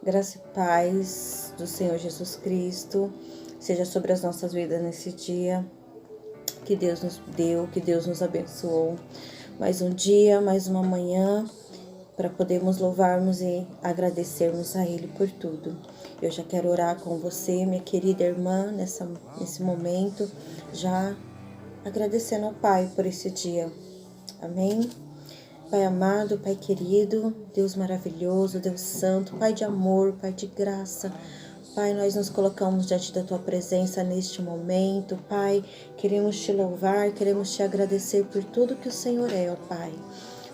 Graça e paz do Senhor Jesus Cristo seja sobre as nossas vidas nesse dia que Deus nos deu, que Deus nos abençoou. Mais um dia, mais uma manhã para podermos louvarmos e agradecermos a Ele por tudo. Eu já quero orar com você, minha querida irmã, nesse momento, já agradecendo ao Pai por esse dia. Amém? Pai amado, Pai querido, Deus maravilhoso, Deus santo, Pai de amor, Pai de graça. Pai, nós nos colocamos diante da Tua presença neste momento. Pai, queremos Te louvar, queremos Te agradecer por tudo que o Senhor é, ó Pai.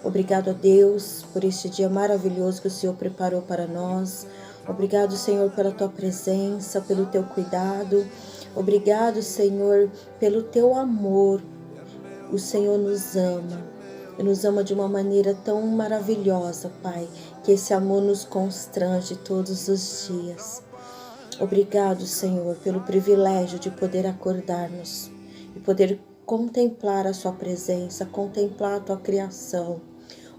Obrigado a Deus por este dia maravilhoso que o Senhor preparou para nós. Obrigado, Senhor, pela Tua presença, pelo Teu cuidado. Obrigado, Senhor, pelo Teu amor. O Senhor nos ama. E nos ama de uma maneira tão maravilhosa, Pai, que esse amor nos constrange todos os dias. Obrigado, Senhor, pelo privilégio de poder acordar-nos e poder contemplar a Sua presença, contemplar a Tua criação.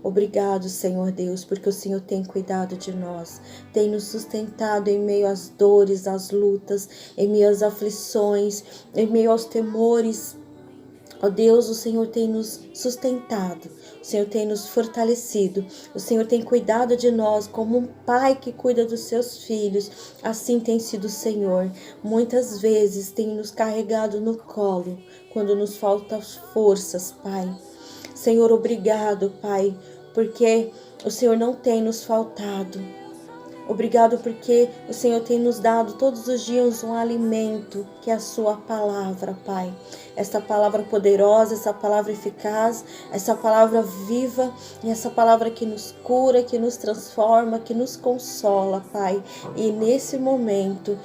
Obrigado, Senhor Deus, porque o Senhor tem cuidado de nós, tem nos sustentado em meio às dores, às lutas, em meio às aflições, em meio aos temores. Ó Deus, o Senhor tem nos sustentado, o Senhor tem nos fortalecido, o Senhor tem cuidado de nós como um pai que cuida dos seus filhos. Assim tem sido o Senhor. Muitas vezes tem nos carregado no colo quando nos faltam forças, Pai. Senhor, obrigado, Pai, porque o Senhor não tem nos faltado. Obrigado porque o Senhor tem nos dado todos os dias um alimento, que é a Sua palavra, Pai. Essa palavra poderosa, essa palavra eficaz, essa palavra viva e essa palavra que nos cura, que nos transforma, que nos consola, Pai. E nesse momento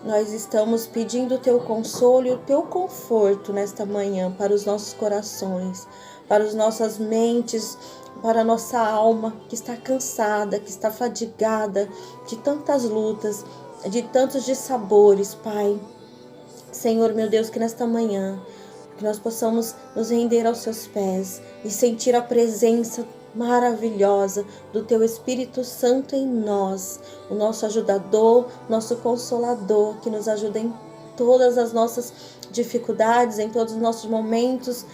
nós estamos pedindo o Teu consolo e o Teu conforto nesta manhã para os nossos corações, para as nossas mentes, para a nossa alma que está cansada, que está fadigada de tantas lutas, de tantos dissabores, Pai. Senhor, meu Deus, que nesta manhã que nós possamos nos render aos Seus pés e sentir a presença maravilhosa do Teu Espírito Santo em nós, o nosso ajudador, nosso consolador, que nos ajuda em todas as nossas dificuldades, em todos os nossos momentos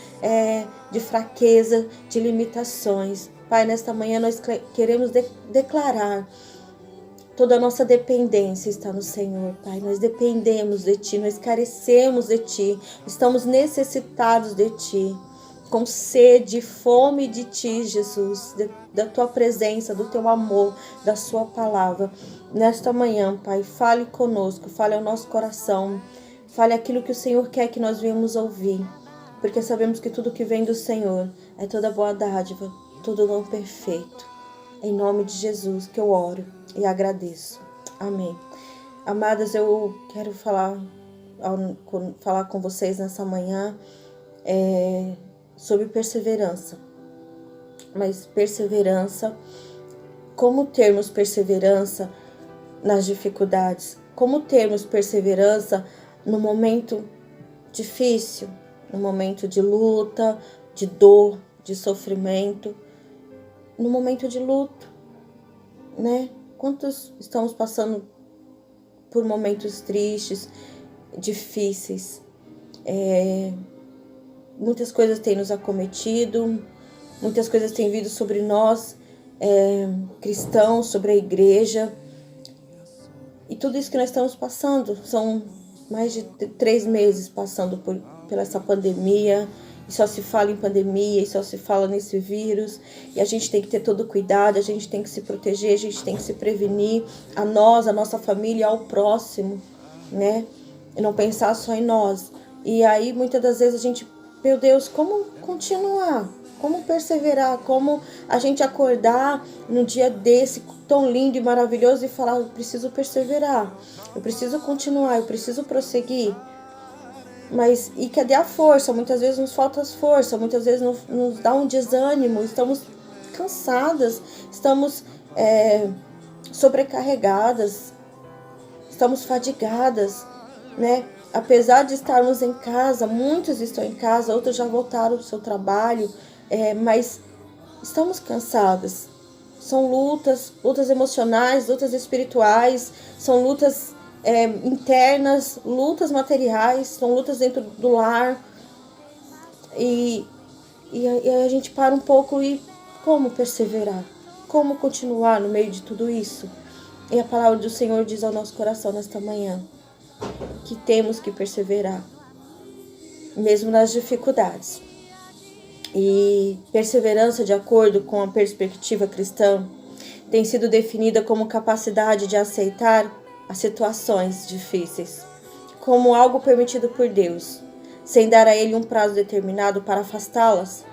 de fraqueza, de limitações. Pai, nesta manhã nós queremos declarar toda a nossa dependência está no Senhor, Pai. Nós dependemos de Ti, nós carecemos de Ti, estamos necessitados de Ti, com sede, fome de Ti, Jesus, da Tua presença, do Teu amor, da Sua palavra. Nesta manhã, Pai, fale conosco, fale ao nosso coração, fale aquilo que o Senhor quer que nós venhamos ouvir, porque sabemos que tudo que vem do Senhor é toda boa dádiva, todo dom perfeito. Em nome de Jesus que eu oro e agradeço. Amém. Amadas, eu quero falar com vocês nessa manhã sobre perseverança. Mas perseverança, como termos perseverança nas dificuldades? Como termos perseverança no momento difícil, no momento de luta, de dor, de sofrimento, no momento de luto, né? Quantos estamos passando por momentos tristes, difíceis? Muitas coisas têm nos acometido, muitas coisas têm vindo sobre nós, cristãos, sobre a igreja. E tudo isso que nós estamos passando, são mais de 3 meses passando pela essa pandemia, e só se fala em pandemia, e só se fala nesse vírus, e a gente tem que ter todo cuidado, a gente tem que se proteger, a gente tem que se prevenir, a nós, a nossa família, ao próximo, né? E não pensar só em nós. E aí, muitas das vezes, a gente, meu Deus, como continuar? Como perseverar? Como a gente acordar num dia desse tão lindo e maravilhoso e falar, eu preciso perseverar, eu preciso continuar, eu preciso prosseguir. Mas, e cadê a força? Muitas vezes nos falta força, muitas vezes nos dá um desânimo, estamos cansadas, estamos sobrecarregadas, estamos fadigadas, né? Apesar de estarmos em casa, muitos estão em casa, outros já voltaram do seu trabalho, mas estamos cansadas. São lutas emocionais, lutas espirituais, são lutas internas, lutas materiais, são lutas dentro do lar. E a gente para um pouco e como perseverar? Como continuar no meio de tudo isso? E a palavra do Senhor diz ao nosso coração nesta manhã que temos que perseverar, mesmo nas dificuldades. E perseverança, de acordo com a perspectiva cristã, tem sido definida como capacidade de aceitar as situações difíceis como algo permitido por Deus, sem dar a Ele um prazo determinado para afastá-las.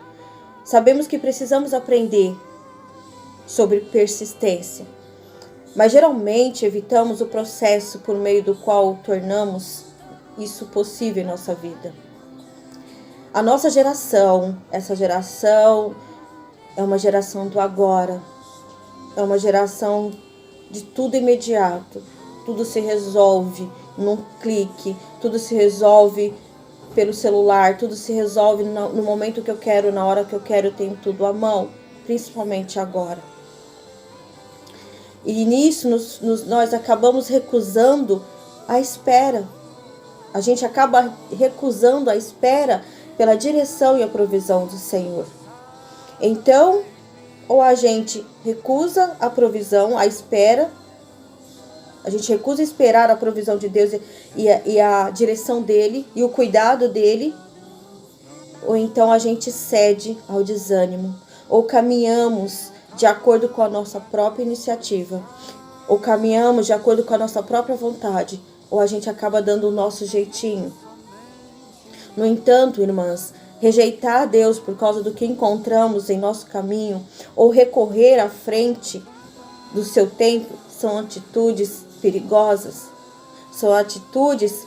Sabemos que precisamos aprender sobre persistência, mas geralmente evitamos o processo por meio do qual tornamos isso possível em nossa vida. A nossa geração, essa geração é uma geração do agora, é uma geração de tudo imediato, tudo se resolve num clique, tudo se resolve pelo celular, tudo se resolve no momento que eu quero, na hora que eu quero, eu tenho tudo à mão, principalmente agora. E nisso nós acabamos recusando a espera. A gente acaba recusando a espera pela direção e a provisão do Senhor. Então, ou a gente recusa a provisão, a espera, a gente recusa esperar a provisão de Deus e a direção dele e o cuidado dele, ou então a gente cede ao desânimo, ou caminhamos de acordo com a nossa própria iniciativa, ou caminhamos de acordo com a nossa própria vontade, ou a gente acaba dando o nosso jeitinho. No entanto, irmãs, rejeitar a Deus por causa do que encontramos em nosso caminho, ou recorrer à frente do seu tempo, são atitudes perigosas, são atitudes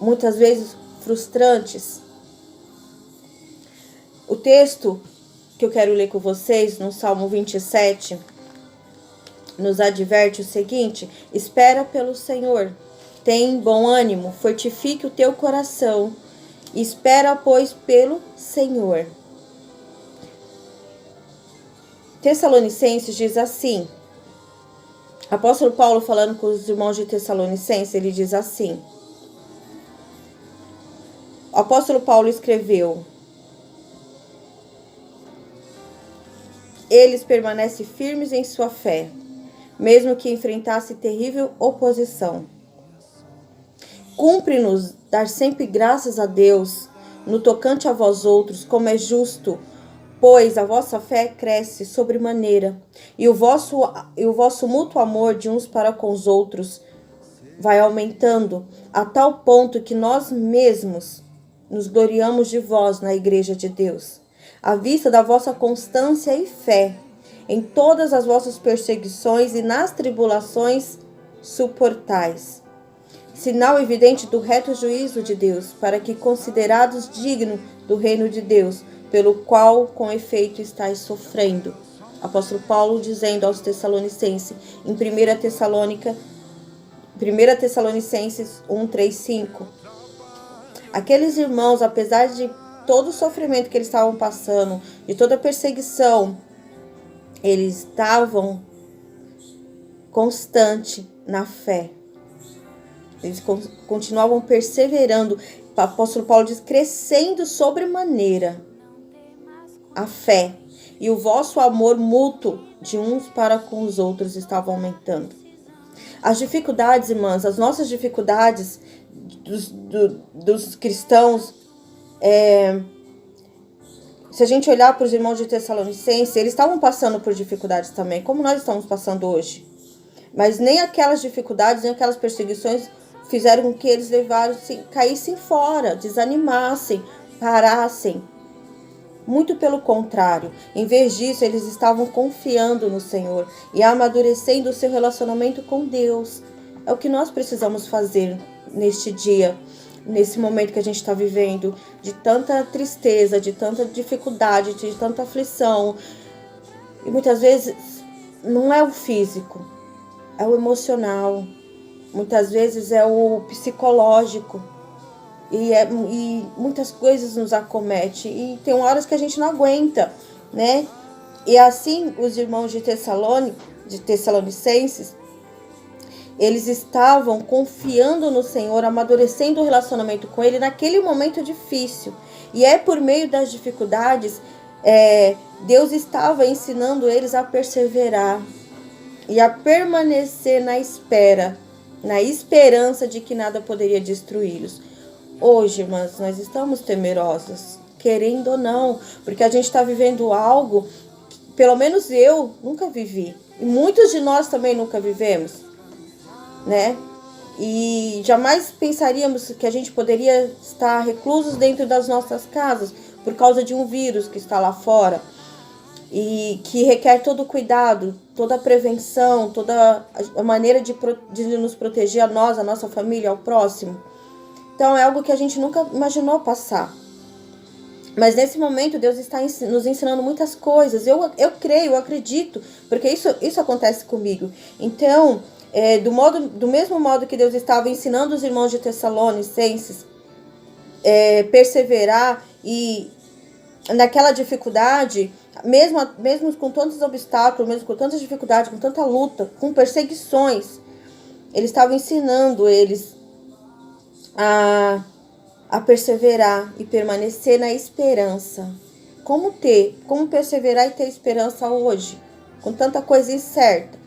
muitas vezes frustrantes. O texto que eu quero ler com vocês, no Salmo 27, nos adverte o seguinte: espera pelo Senhor, tem bom ânimo, fortifique o teu coração, espera, pois, pelo Senhor. Tessalonicenses diz assim, apóstolo Paulo falando com os irmãos de Tessalonicenses, ele diz assim, o apóstolo Paulo escreveu: eles permanecem firmes em sua fé, mesmo que enfrentasse terrível oposição. Cumpre-nos dar sempre graças a Deus no tocante a vós outros, como é justo, pois a vossa fé cresce sobremaneira, e o vosso mútuo amor de uns para com os outros vai aumentando, a tal ponto que nós mesmos nos gloriamos de vós na igreja de Deus, à vista da vossa constância e fé, em todas as vossas perseguições e nas tribulações suportais. Sinal evidente do reto juízo de Deus, para que considerados dignos do reino de Deus, pelo qual com efeito estáis sofrendo. Apóstolo Paulo dizendo aos Tessalonicenses, em 1 Tessalonicenses 1, 3, 5. Aqueles irmãos, apesar de todo o sofrimento que eles estavam passando, de toda a perseguição, eles estavam constantes na fé. Eles continuavam perseverando. O apóstolo Paulo diz, crescendo sobremaneira a fé. E o vosso amor mútuo de uns para com os outros estava aumentando. As dificuldades, irmãs, as nossas dificuldades dos cristãos, se a gente olhar para os irmãos de Tessalonicenses, eles estavam passando por dificuldades também, como nós estamos passando hoje. Mas nem aquelas dificuldades, nem aquelas perseguições fizeram com que eles caíssem fora, desanimassem, parassem. Muito pelo contrário, em vez disso, eles estavam confiando no Senhor e amadurecendo o seu relacionamento com Deus. É o que nós precisamos fazer neste dia, nesse momento que a gente está vivendo, de tanta tristeza, de tanta dificuldade, de tanta aflição. E muitas vezes não é o físico, é o emocional. Muitas vezes é o psicológico. E muitas coisas nos acometem. E tem horas que a gente não aguenta, né? E assim, os irmãos de Tessalonicenses, eles estavam confiando no Senhor, amadurecendo o relacionamento com Ele naquele momento difícil. E é por meio das dificuldades, Deus estava ensinando eles a perseverar e a permanecer na espera, na esperança de que nada poderia destruí-los. Hoje, irmãs, nós estamos temerosas, querendo ou não, porque a gente está vivendo algo que, pelo menos eu, nunca vivi. E muitos de nós também nunca vivemos, né? E jamais pensaríamos que a gente poderia estar reclusos dentro das nossas casas por causa de um vírus que está lá fora e que requer todo o cuidado, toda a prevenção, toda a maneira de nos proteger a nós, a nossa família, ao próximo. Então é algo que a gente nunca imaginou passar. Mas nesse momento Deus está nos ensinando muitas coisas. Eu creio, eu acredito, porque isso acontece comigo. Então, do mesmo modo que Deus estava ensinando os irmãos de Tessalonicenses perseverar e naquela dificuldade, mesmo com tantos obstáculos, mesmo com tantas dificuldades, com tanta luta, com perseguições, Ele estava ensinando eles a perseverar e permanecer na esperança. Como perseverar e ter esperança hoje, com tanta coisa incerta?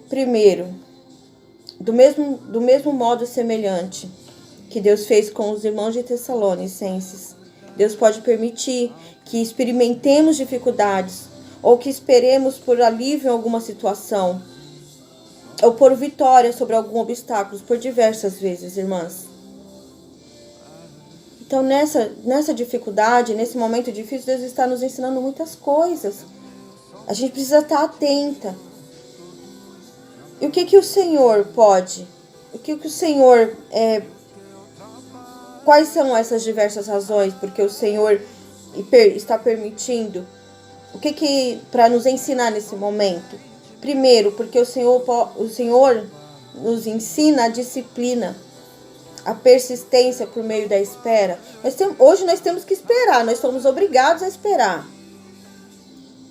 Primeiro, do mesmo modo semelhante que Deus fez com os irmãos de Tessalonicenses, Deus pode permitir que experimentemos dificuldades ou que esperemos por alívio em alguma situação ou por vitória sobre algum obstáculo por diversas vezes, irmãs. Então, nessa dificuldade, nesse momento difícil, Deus está nos ensinando muitas coisas. A gente precisa estar atenta. E o que o Senhor pode? O que o Senhor... Quais são essas diversas razões porque o Senhor está permitindo? O que para nos ensinar nesse momento? Primeiro, porque o Senhor nos ensina a disciplina, a persistência por meio da espera. Hoje nós temos que esperar, nós somos obrigados a esperar.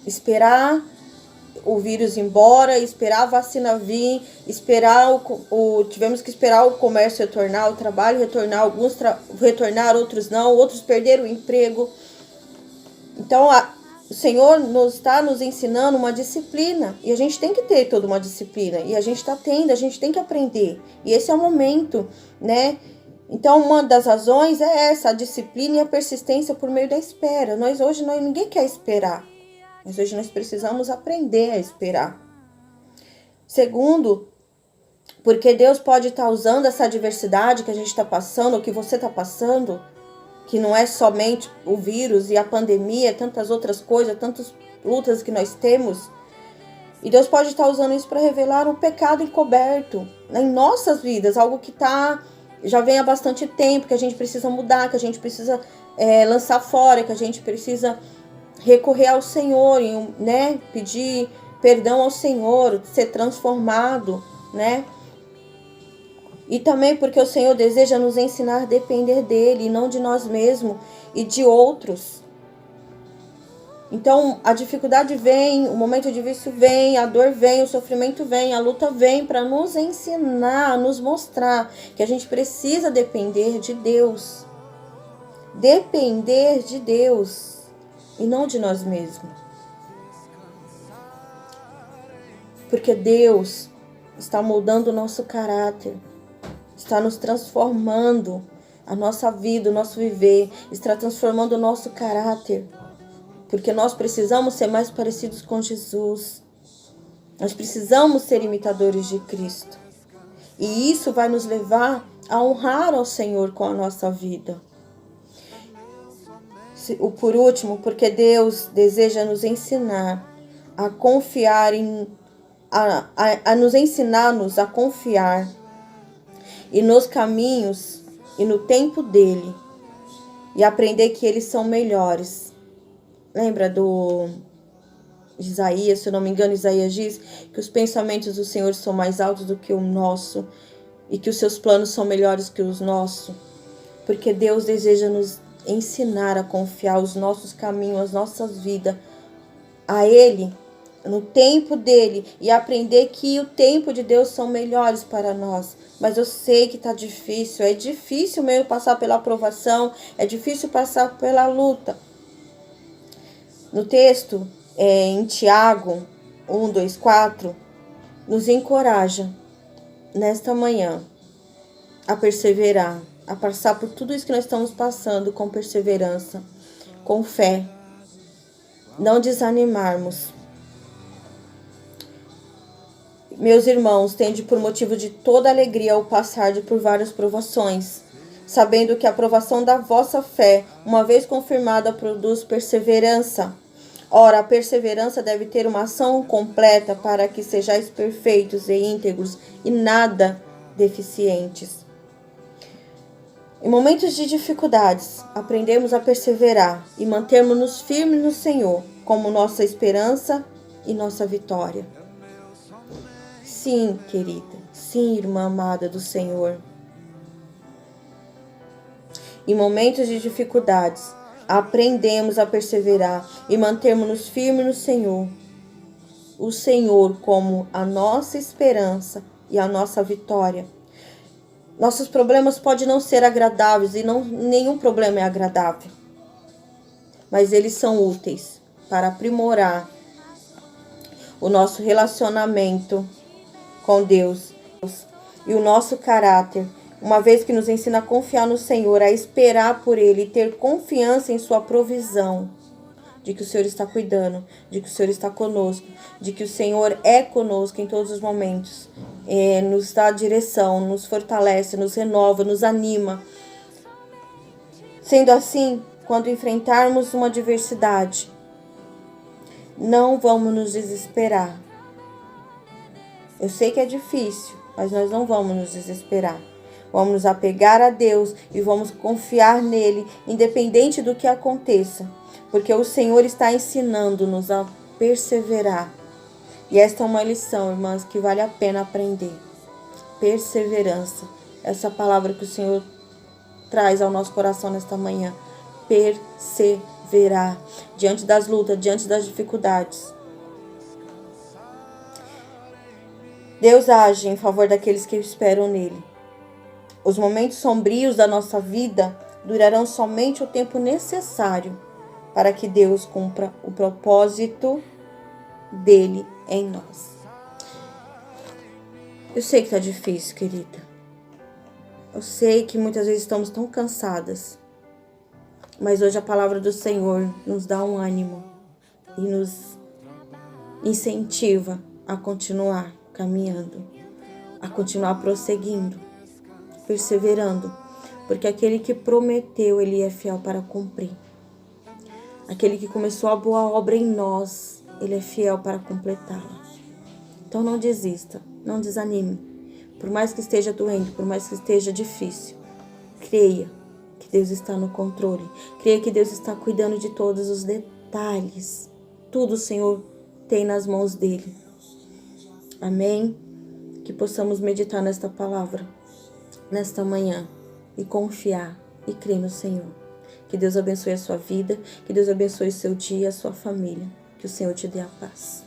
Esperar o vírus ir embora, esperar a vacina vir, tivemos que esperar o comércio retornar, o trabalho retornar, alguns retornar, outros não, outros perderam o emprego. Então, o Senhor está nos ensinando uma disciplina, e a gente tem que ter toda uma disciplina, e a gente está tendo, a gente tem que aprender, e esse é o momento, né? Então, uma das razões é essa, a disciplina e a persistência por meio da espera. Ninguém quer esperar, mas hoje nós precisamos aprender a esperar. Segundo, porque Deus pode estar usando essa adversidade que a gente está passando, ou que você está passando, que não é somente o vírus e a pandemia, tantas outras coisas, tantas lutas que nós temos. E Deus pode estar usando isso para revelar um pecado encoberto em nossas vidas, algo que já vem há bastante tempo, que a gente precisa mudar, que a gente precisa lançar fora, que a gente precisa recorrer ao Senhor, né? Pedir perdão ao Senhor, ser transformado, né? E também porque o Senhor deseja nos ensinar a depender dele, e não de nós mesmos e de outros. Então, a dificuldade vem, o momento difícil vem, a dor vem, o sofrimento vem, a luta vem para nos ensinar, nos mostrar que a gente precisa depender de Deus. Depender de Deus e não de nós mesmos. Porque Deus está moldando o nosso caráter, está nos transformando a nossa vida, o nosso viver, está transformando o nosso caráter. Porque nós precisamos ser mais parecidos com Jesus. Nós precisamos ser imitadores de Cristo. E isso vai nos levar a honrar ao Senhor com a nossa vida. Por último, porque Deus deseja nos ensinar a confiar nos ensinar-nos a confiar e nos caminhos e no tempo dele, e aprender que eles são melhores. Lembra do Isaías, se eu não me engano, Isaías diz que os pensamentos do Senhor são mais altos do que o nosso e que os seus planos são melhores que os nossos, porque Deus deseja nos ensinar a confiar os nossos caminhos, as nossas vidas a Ele, no tempo dele, e aprender que o tempo de Deus são melhores para nós. Mas eu sei que tá difícil, é difícil mesmo passar pela aprovação, é difícil passar pela luta. No texto, em Tiago 1, 2, 4, nos encoraja nesta manhã a perseverar, a passar por tudo isso que nós estamos passando com perseverança, com fé, não desanimarmos. Meus irmãos, tende por motivo de toda alegria ao passar por várias provações, sabendo que a provação da vossa fé, uma vez confirmada, produz perseverança. Ora, a perseverança deve ter uma ação completa para que sejais perfeitos e íntegros e nada deficientes. Em momentos de dificuldades, aprendemos a perseverar e mantermos-nos firmes no Senhor, como nossa esperança e nossa vitória. Sim, querida, sim, irmã amada do Senhor. Em momentos de dificuldades, aprendemos a perseverar e mantermos-nos firmes no Senhor. O Senhor como a nossa esperança e a nossa vitória. Nossos problemas podem não ser agradáveis e nenhum problema é agradável. Mas eles são úteis para aprimorar o nosso relacionamento com Deus e o nosso caráter, uma vez que nos ensina a confiar no Senhor, a esperar por Ele e ter confiança em sua provisão, de que o Senhor está cuidando, de que o Senhor está conosco, de que o Senhor é conosco em todos os momentos, nos dá direção, nos fortalece, nos renova, nos anima. Sendo assim, quando enfrentarmos uma adversidade, não vamos nos desesperar. Eu sei que é difícil, mas nós não vamos nos desesperar. Vamos nos apegar a Deus e vamos confiar nele, independente do que aconteça. Porque o Senhor está ensinando-nos a perseverar. E esta é uma lição, irmãs, que vale a pena aprender. Perseverança. Essa palavra que o Senhor traz ao nosso coração nesta manhã. Perseverar. Diante das lutas, diante das dificuldades. Deus age em favor daqueles que esperam nele. Os momentos sombrios da nossa vida durarão somente o tempo necessário para que Deus cumpra o propósito dele em nós. Eu sei que está difícil, querida. Eu sei que muitas vezes estamos tão cansadas. Mas hoje a palavra do Senhor nos dá um ânimo e nos incentiva a continuar caminhando, a continuar prosseguindo, perseverando, porque aquele que prometeu, ele é fiel para cumprir. Aquele que começou a boa obra em nós, ele é fiel para completá-la. Então não desista, não desanime. Por mais que esteja doendo, por mais que esteja difícil, creia que Deus está no controle. Creia que Deus está cuidando de todos os detalhes. Tudo o Senhor tem nas mãos dele. Amém? Que possamos meditar nesta palavra, nesta manhã, e confiar e crer no Senhor. Que Deus abençoe a sua vida, que Deus abençoe o seu dia, a sua família. Que o Senhor te dê a paz.